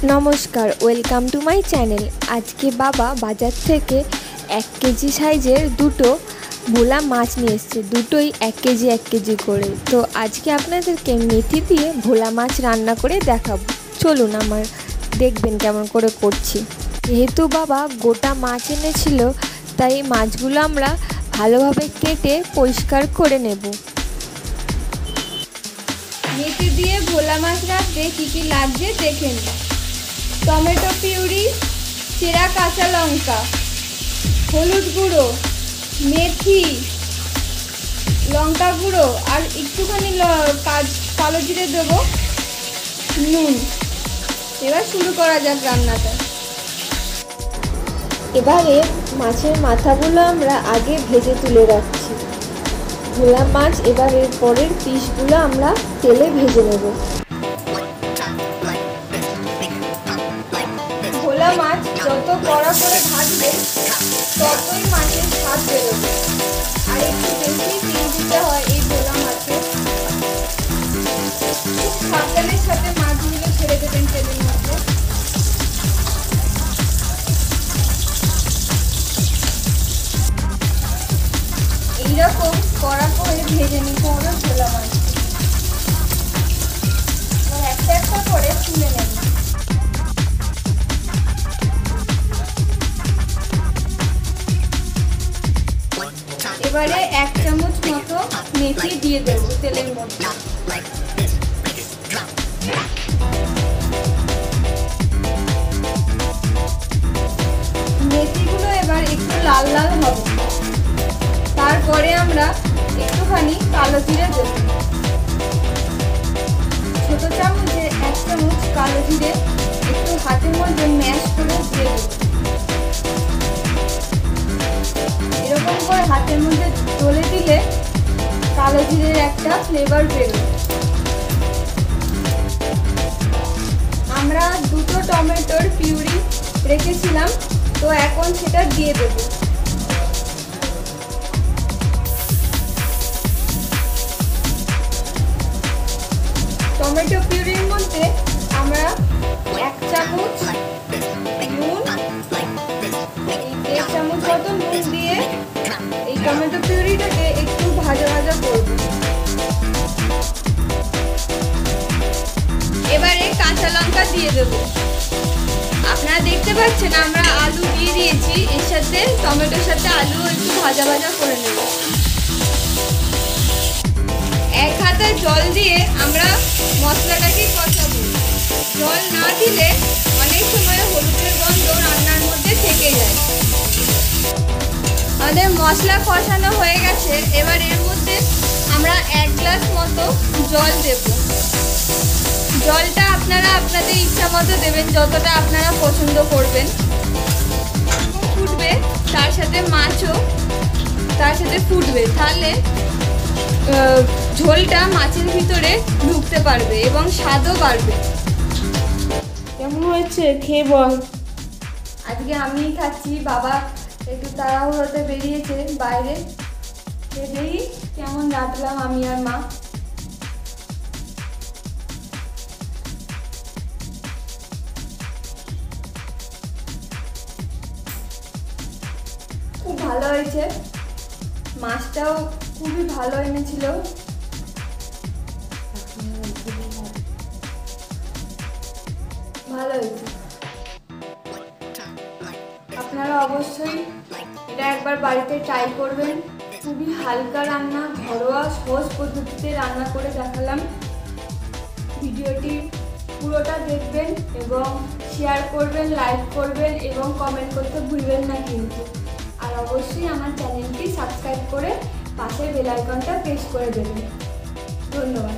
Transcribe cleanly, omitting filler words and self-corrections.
नमस्कार welcome to my channel. आज के बाबा बाजार थेके 1 केजी साइजेर दुटो भोला माछ निये एसेछे, दुटोई 1 केजी करे। तो आज के आपनादेरके मेथी दिए भोला माछ रान्ना करे देखाबो। चलुन आमार देखबेन केमन करे करछि। जेहेतु बाबा गोटा माछ এনেছিল ताई माछगुलो आमरा भालोभाबे केटे परिष्कार करे नेब। मेथी दिए भोला माछ राखते की लागछे देखे निन। टमेटो पिउरी, चेरा काँचा लंका, हलुद गुड़ो, मेथी, लंका गुड़ो और एकटूखानी कालो जिरे देव, नुन। एबार शुरू करा जाक रान्नाटा। एबारे माछेर माथागुलो आमरा आगे भेजे तुले राखछि। भोला माछ एबार एर परेर पिसगुलो आमरा तेले भेजे नेब। भोला माछ যত কড়া করে ভাজবে ততই মাছের স্বাদ বেরোবে। আর একটু বেশি তেল দিতে হয় এই ভোলা মাছে। খুব সাবধানের সাথে মাছগুলো ছেড়ে দেবেন তেলের মধ্যে। এইরকম কড়া করে ভেজে নিতে হবে ভোলা মাছ। একটা একটা করে তুলে নেবেন। এবারে 1 চামচ মতো মেথি দিয়ে দেব তেলের মধ্যে। মেথিগুলো এবার একটু লাল লাল হবে। তারপরে আমরা একটুখানি কালো জিরে দেব। ছোট চামচে 1 চামচ কালো জিরে একটু হাতের মধ্যে ম্যাশ করে দিয়ে দেব। এরকম করে হাতের মধ্যে ডলে দিলে কালো জিরের একটা ফ্লেভার বেরোবে। আমরা দুটো টমেটোর পিউরি রেখেছিলাম, তো এখন সেটা দিয়ে দেব। টমেটো পিউরির মধ্যে আমরা 1 চামচ নুন, 1 চামচ মতো নুন দিয়ে এই টমেটো পিউরিটাকে একটু ভাজা ভাজা করব। এবারে কাঁচা লঙ্কা দিয়ে দেব। আপনারা দেখতে পাচ্ছেন আমরা আলু দিয়ে দিয়েছি, এর সাথে টমেটোর সাথে আলু একটু ভাজা ভাজা করে নেব। 1 হাতা জল দিয়ে আমরা মশলাটাকে কষাবো। জল না দিলে অনেক সময় হলুদের গন্ধ রান্নার মধ্যে থেকে যায়। আমাদের মশলা কষানো হয়ে গেছে। এবার এর মধ্যে আমরা 1 গ্লাস মতো জল দেব। জলটা আপনারা আপনাদের ইচ্ছা মতো দেবেন, যতটা আপনারা পছন্দ করবেন। ফুটবে, তার সাথে মাছও তার সাথে ফুটবে, তাহলে ঝোলটা মাছের ভিতরে ঢুকতে পারবে এবং স্বাদও বাড়বে। কেমন হয়েছে খেয়ে বল। আজকে আমিই খাচ্ছি, বাবা একটু তাড়াহুড়োতে বেরিয়েছে বাইরে। দেখি কেমন রাঁধলাম আমি আর মা। খুব ভালো হয়েছে, মাছটাও খুবই ভালো এনেছিল। ভালো হয়েছে। আপনারা অবশ্যই এটা একবার বাড়িতে ট্রাই করবেন। খুবই হালকা রান্না, ঘরোয়া সহজ পদ্ধতিতে রান্না করে দেখালাম। ভিডিওটি পুরোটা দেখবেন এবং শেয়ার করবেন, লাইক করবেন এবং কমেন্ট করতে ভুলবেন না কিন্তু। আর অবশ্যই আমার চ্যানেলটি সাবস্ক্রাইব করে পাশের বেল আইকনটা প্রেস করে দেবেন। ধন্যবাদ।